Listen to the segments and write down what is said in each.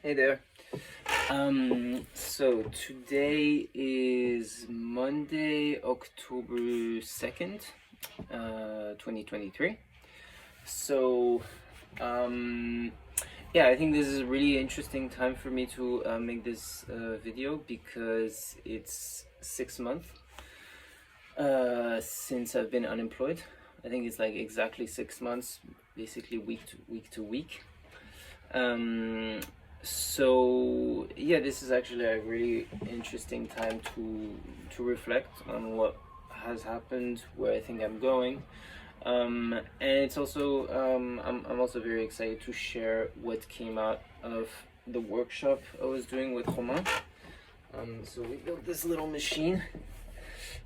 Hey there. So today is Monday, October 2nd, 2023. So, um, yeah, I think this is a really interesting time for me to make this video because it's 6 months since I've been unemployed. I think it's like exactly 6 months, basically week to week. So yeah, this is actually a really interesting time to reflect on what has happened, where I think I'm going, and it's also I'm also very excited to share what came out of the workshop I was doing with Romain. So we built this little machine,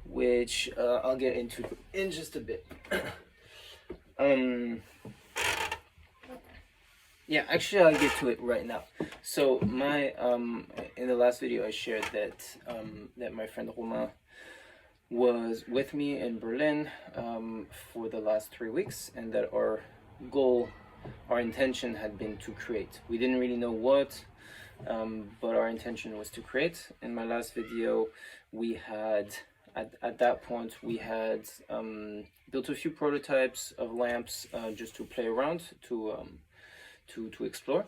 which I'll get into in just a bit. Yeah, actually, I'll get to it right now. So my in the last video I shared that my friend Romain was with me in Berlin for the last 3 weeks, and that goal, our intention had been to create. We didn't really know what, but our intention was to create. In my last video, we had at that point we had built a few prototypes of lamps just to play around to explore,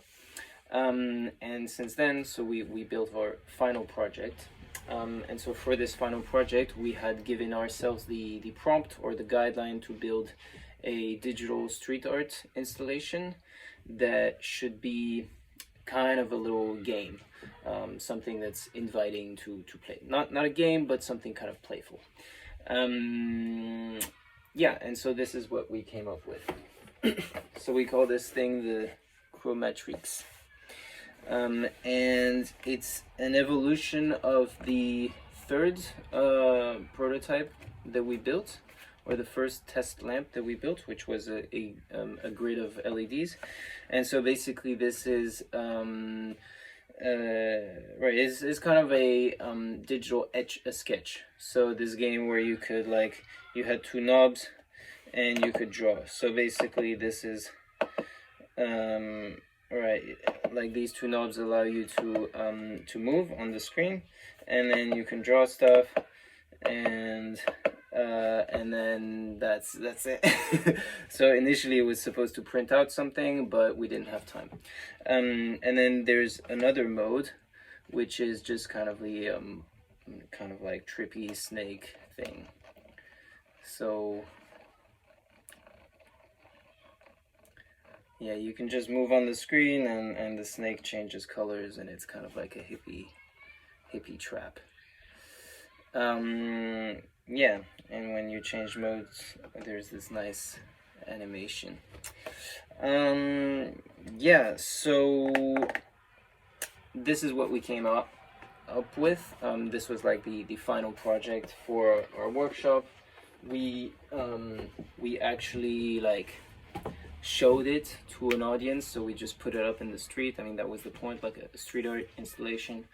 and since then, so we built our final project, and so for this final project we had given ourselves the prompt or the guideline to build a digital street art installation that should be kind of a little game, something that's inviting to play, not a game but something kind of playful. Yeah, and so this is what we came up with. So we call this thing the Chronicles, and it's an evolution of the third prototype that we built, or the first test lamp that we built, which was a grid of LEDs. And so basically this is right, it's kind of a digital etch-a-sketch. So this game where you could, like, you had two knobs and you could draw. So basically this is right, like these two knobs allow you to move on the screen, and then you can draw stuff, and then that's it. So initially it was supposed to print out something, but we didn't have time. And then there's another mode, which is just kind of the kind of like trippy snake thing. So yeah, you can just move on the screen, and the snake changes colors, and it's kind of like a hippie trap. Yeah, and when you change modes, there's this nice animation. Yeah, so this is what we came up with. This was like the final project for our workshop. We actually like showed it to an audience, so we just put it up in the street. I mean, that was the point, like a street art installation.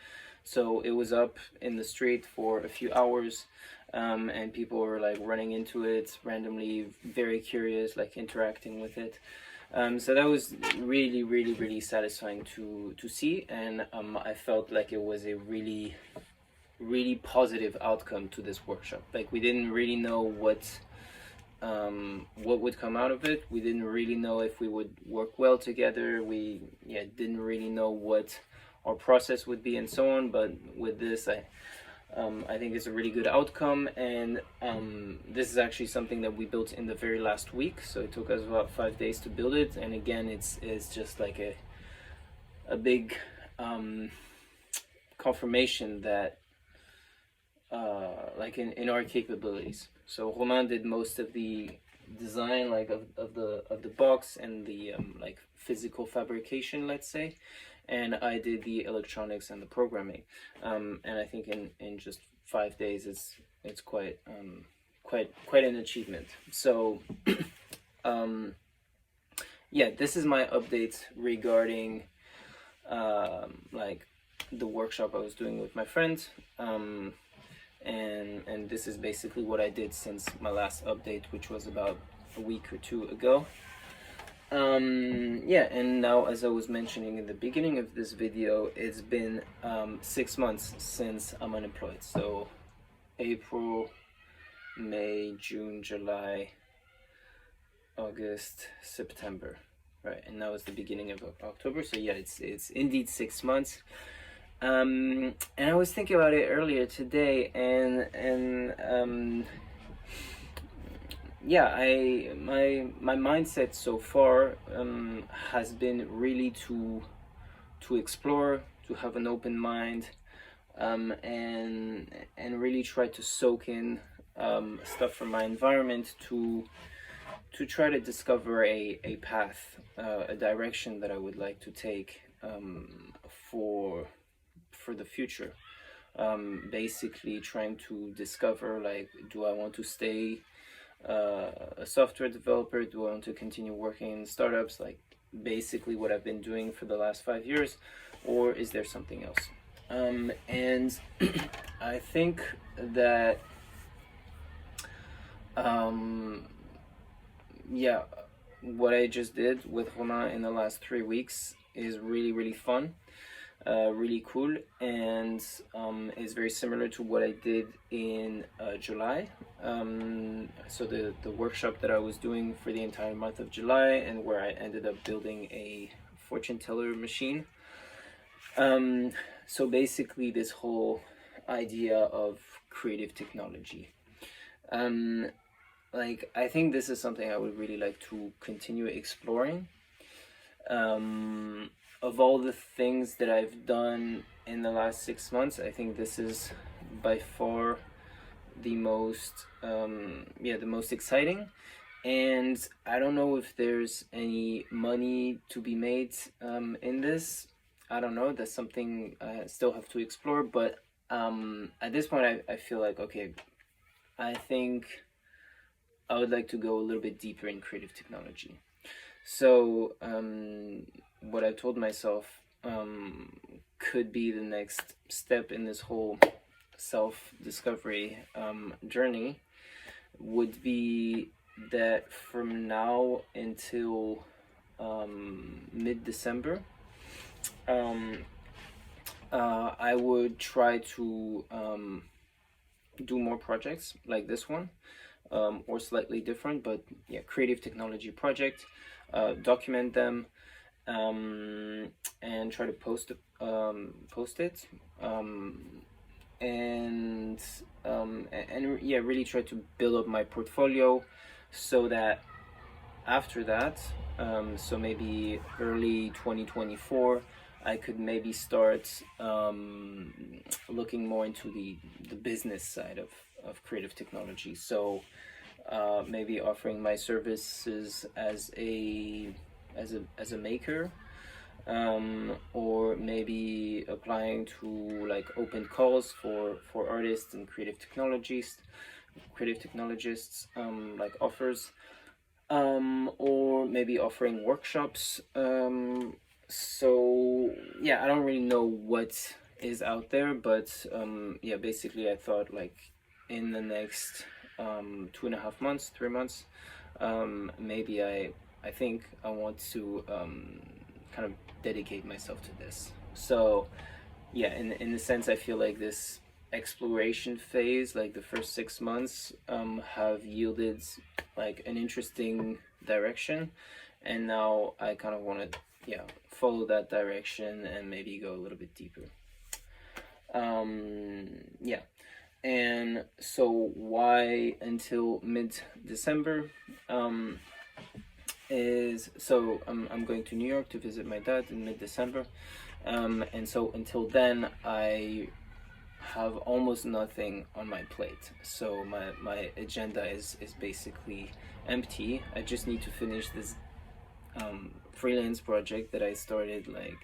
So it was up in the street for a few hours, and people were like running into it randomly, very curious, like interacting with it. So that was really satisfying to see, and I felt like it was a really positive outcome to this workshop. Like, we didn't really know what would come out of it. We didn't really know if we would work well together. We didn't really know what our process would be and so on. But with this, I think it's a really good outcome, and this is actually something that we built in the very last week. So it took us about 5 days to build it, and again, it's just like a big confirmation that like in our capabilities. So Romain did most of the design, like of the box and the like physical fabrication, let's say, and I did the electronics and the programming. And I think in just 5 days, it's quite an achievement. So yeah, this is my update regarding like the workshop I was doing with my friend. And this is basically what I did since my last update, which was about a week or two ago. Yeah, and now, as I was mentioning in the beginning of this video, it's been 6 months since I'm unemployed. So April, May, June, July, August, September, right? And now it's the beginning of October. So yeah, it's indeed 6 months. And I was thinking about it earlier today, and yeah, my mindset so far has been really to explore, to have an open mind, and really try to soak in stuff from my environment to try to discover a path, a direction that I would like to take for the future. Basically trying to discover, like, do I want to stay a software developer? Do I want to continue working in startups, like basically what I've been doing for the last 5 years, or is there something else? And I think that yeah, what I just did with Romain in the last 3 weeks is really fun, really cool, and is very similar to what I did in July. So the workshop that I was doing for the entire month of July, and where I ended up building a fortune teller machine. So basically this whole idea of creative technology. Like, I think this is something I would really like to continue exploring. Of all the things that I've done in the last 6 months, I think this is by far the most the most exciting. And I don't know if there's any money to be made in this. I don't know, that's something I still have to explore, but at this point I feel like, okay, I think I would like to go a little bit deeper in creative technology. So what I've told myself could be the next step in this whole self-discovery journey would be that from now until mid-December, I would try to do more projects like this one, or slightly different, but yeah, creative technology project, document them, and try to post it, and yeah, really try to build up my portfolio, so that after that, so maybe early 2024, I could maybe start looking more into the business side of creative technology. So maybe offering my services as a maker, or maybe applying to like open calls for artists and creative technologists, like offers, or maybe offering workshops. So yeah, I don't really know what is out there, but yeah, basically I thought, like, in the next 2.5 months, 3 months, maybe I think I want to kind of dedicate myself to this. So yeah, in a sense, I feel like this exploration phase, like the first 6 months, have yielded like an interesting direction, and now I kind of want to follow that direction and maybe go a little bit deeper. Yeah, and so why until mid-December? Is so I'm going to New York to visit my dad in mid-December, and so until then I have almost nothing on my plate. So my agenda is basically empty. I just need to finish this freelance project that I started, like,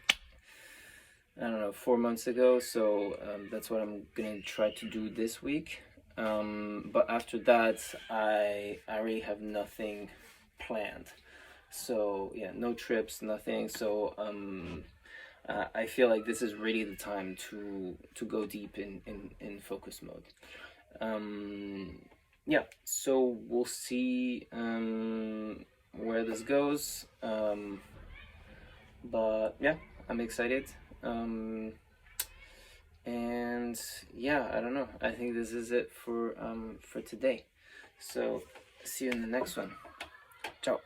I don't know, 4 months ago. So that's what I'm gonna try to do this week. But after that, I really have nothing planned. So yeah, no trips, nothing. So I feel like this is really the time to go deep in focus mode. Yeah, so we'll see where this goes. But yeah, I'm excited. And yeah, I don't know. I think this is it for today. So see you in the next one. Ciao.